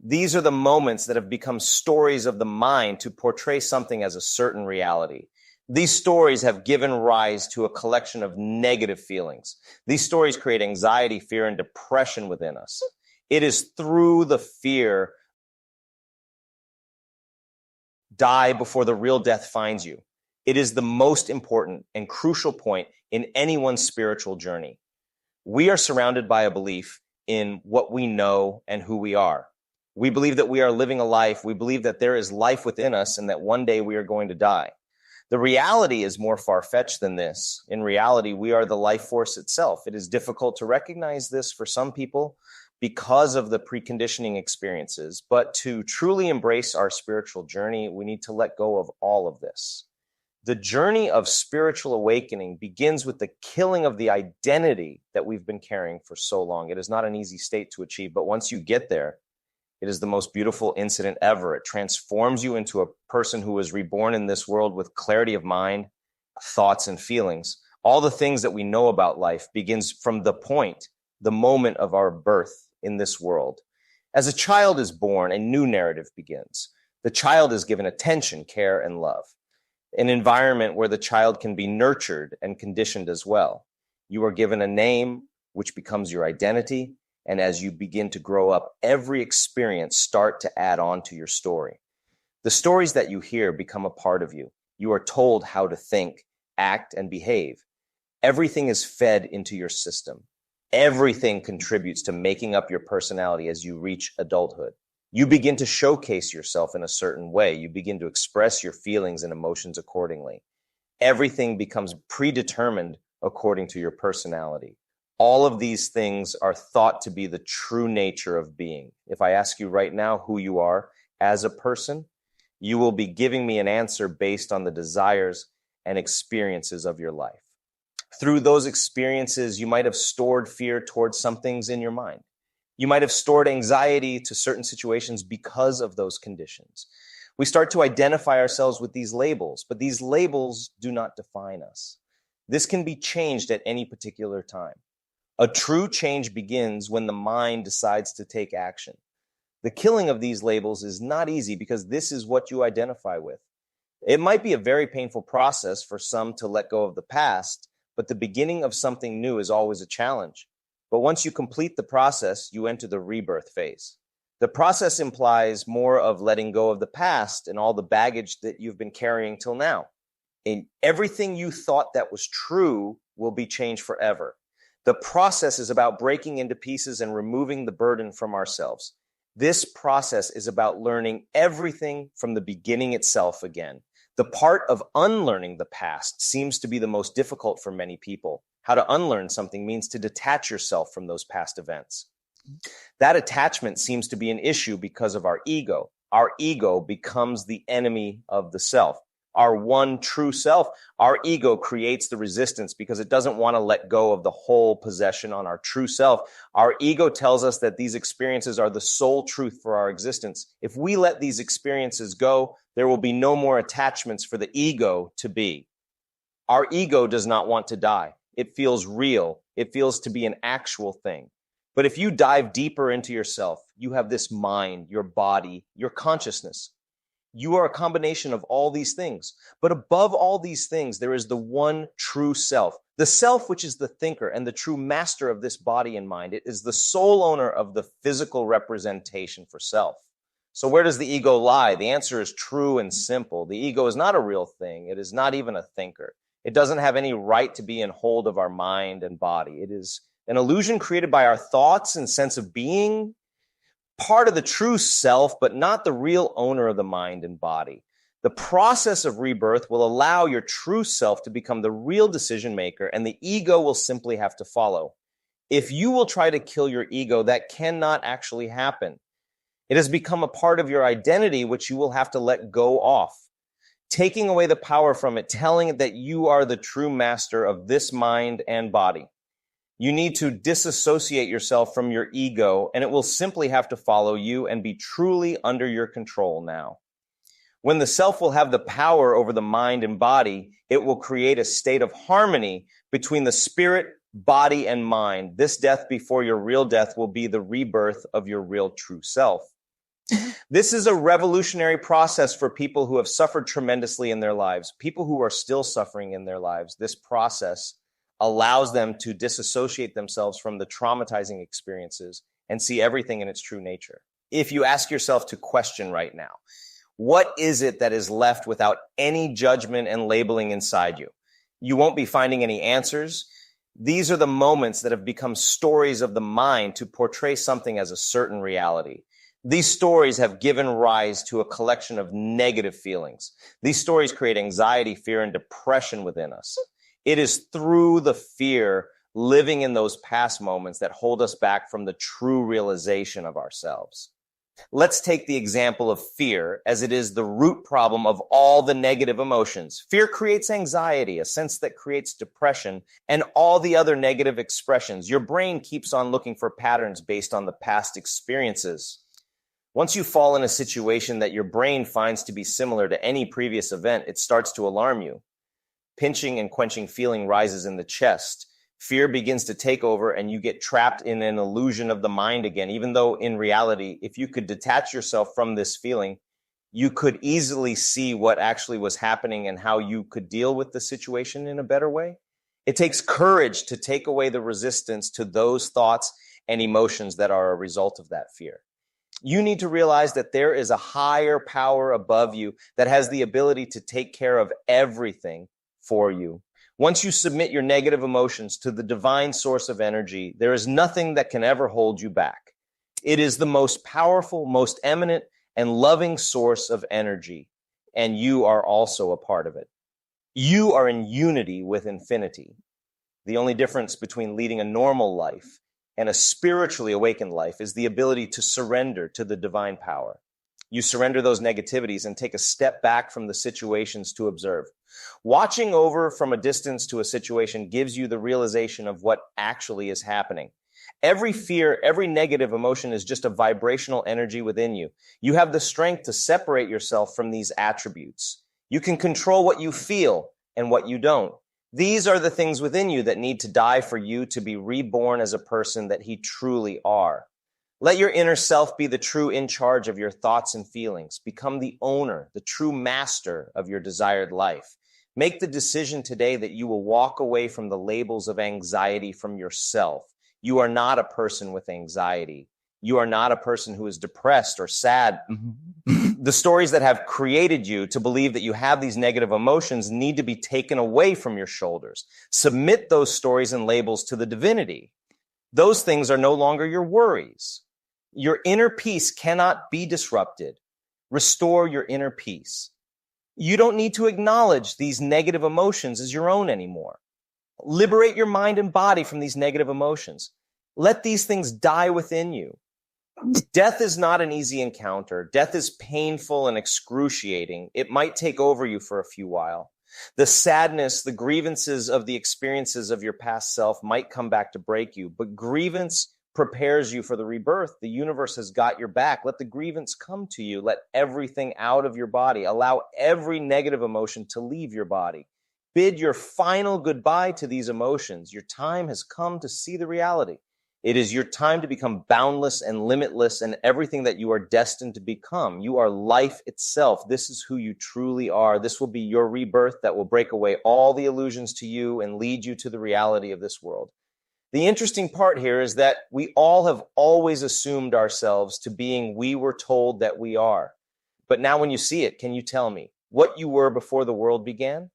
These are the moments that have become stories of the mind to portray something as a certain reality. These stories have given rise to a collection of negative feelings. These stories create anxiety, fear, and depression within us. It is through the fear, die before the real death finds you. It is the most important and crucial point in anyone's spiritual journey. We are surrounded by a belief in what we know and who we are. We believe that we are living a life. We believe that there is life within us and that one day we are going to die. The reality is more far-fetched than this. In reality, we are the life force itself. It is difficult to recognize this for some people because of the preconditioning experiences. But to truly embrace our spiritual journey, we need to let go of all of this. The journey of spiritual awakening begins with the killing of the identity that we've been carrying for so long. It is not an easy state to achieve, but once you get there, it is the most beautiful incident ever. It transforms you into a person who is reborn in this world with clarity of mind, thoughts, and feelings. All the things that we know about life begins from the moment of our birth in this world. As a child is born, a new narrative begins. The child is given attention, care, and love. An environment where the child can be nurtured and conditioned as well. You are given a name, which becomes your identity. And as you begin to grow up, every experience start to add on to your story. The stories that you hear become a part of you. You are told how to think, act, and behave. Everything is fed into your system. Everything contributes to making up your personality as you reach adulthood. You begin to showcase yourself in a certain way. You begin to express your feelings and emotions accordingly. Everything becomes predetermined according to your personality. All of these things are thought to be the true nature of being. If I ask you right now who you are as a person, you will be giving me an answer based on the desires and experiences of your life. Through those experiences, you might have stored fear towards some things in your mind. You might have stored anxiety to certain situations because of those conditions. We start to identify ourselves with these labels, but these labels do not define us. This can be changed at any particular time. A true change begins when the mind decides to take action. The killing of these labels is not easy because this is what you identify with. It might be a very painful process for some to let go of the past, but the beginning of something new is always a challenge. But once you complete the process, you enter the rebirth phase. The process implies more of letting go of the past and all the baggage that you've been carrying till now. And everything you thought that was true will be changed forever. The process is about breaking into pieces and removing the burden from ourselves. This process is about learning everything from the beginning itself again. The part of unlearning the past seems to be the most difficult for many people. How to unlearn something means to detach yourself from those past events. That attachment seems to be an issue because of our ego. Our ego becomes the enemy of the self. Our one true self, our ego creates the resistance because it doesn't want to let go of the whole possession on our true self. Our ego tells us that these experiences are the sole truth for our existence. If we let these experiences go, there will be no more attachments for the ego to be. Our ego does not want to die. It feels real. It feels to be an actual thing. But if you dive deeper into yourself, you have this mind, your body, your consciousness. You are a combination of all these things. But above all these things, there is the one true self. The self, which is the thinker and the true master of this body and mind. It is the sole owner of the physical representation for self. So where does the ego lie? The answer is true and simple. The ego is not a real thing. It is not even a thinker. It doesn't have any right to be in hold of our mind and body. It is an illusion created by our thoughts and sense of being, part of the true self, but not the real owner of the mind and body. The process of rebirth will allow your true self to become the real decision maker, and the ego will simply have to follow. If you will try to kill your ego, that cannot actually happen. It has become a part of your identity, which you will have to let go off. Taking away the power from it, telling it that you are the true master of this mind and body. You need to disassociate yourself from your ego, and it will simply have to follow you and be truly under your control now. When the self will have the power over the mind and body, it will create a state of harmony between the spirit, body, and mind. This death before your real death will be the rebirth of your real true self. This is a revolutionary process for people who have suffered tremendously in their lives, people who are still suffering in their lives. This process allows them to disassociate themselves from the traumatizing experiences and see everything in its true nature. If you ask yourself to question right now, what is it that is left without any judgment and labeling inside you? You won't be finding any answers. These are the moments that have become stories of the mind to portray something as a certain reality. These stories have given rise to a collection of negative feelings. These stories create anxiety, fear, and depression within us. It is through the fear living in those past moments that hold us back from the true realization of ourselves. Let's take the example of fear, as it is the root problem of all the negative emotions. Fear creates anxiety, a sense that creates depression, and all the other negative expressions. Your brain keeps on looking for patterns based on the past experiences. Once you fall in a situation that your brain finds to be similar to any previous event, it starts to alarm you. Pinching and quenching feeling rises in the chest. Fear begins to take over and you get trapped in an illusion of the mind again, even though in reality, if you could detach yourself from this feeling, you could easily see what actually was happening and how you could deal with the situation in a better way. It takes courage to take away the resistance to those thoughts and emotions that are a result of that fear. You need to realize that there is a higher power above you that has the ability to take care of everything for you. Once you submit your negative emotions to the divine source of energy, there is nothing that can ever hold you back. It is the most powerful, most eminent, and loving source of energy, and you are also a part of it. You are in unity with infinity. The only difference between leading a normal life and a spiritually awakened life is the ability to surrender to the divine power. You surrender those negativities and take a step back from the situations to observe. Watching over from a distance to a situation gives you the realization of what actually is happening. Every fear, every negative emotion is just a vibrational energy within you. You have the strength to separate yourself from these attributes. You can control what you feel and what you don't. These are the things within you that need to die for you to be reborn as a person that he truly are. Let your inner self be the true in charge of your thoughts and feelings. Become the owner, the true master of your desired life. Make the decision today that you will walk away from the labels of anxiety from yourself. You are not a person with anxiety. You are not a person who is depressed or sad. The stories that have created you to believe that you have these negative emotions need to be taken away from your shoulders. Submit those stories and labels to the divinity. Those things are no longer your worries. Your inner peace cannot be disrupted. Restore your inner peace. You don't need to acknowledge these negative emotions as your own anymore. Liberate your mind and body from these negative emotions. Let these things die within you. Death is not an easy encounter. Death is painful and excruciating. It might take over you for a few while. The sadness, the grievances of the experiences of your past self might come back to break you, but grievance prepares you for the rebirth. The universe has got your back. Let the grievance come to you. Let everything out of your body. Allow every negative emotion to leave your body. Bid your final goodbye to these emotions. Your time has come to see the reality. It is your time to become boundless and limitless and everything that you are destined to become. You are life itself. This is who you truly are. This will be your rebirth that will break away all the illusions to you and lead you to the reality of this world. The interesting part here is that we all have always assumed ourselves to being we were told that we are. But now when you see it, can you tell me what you were before the world began?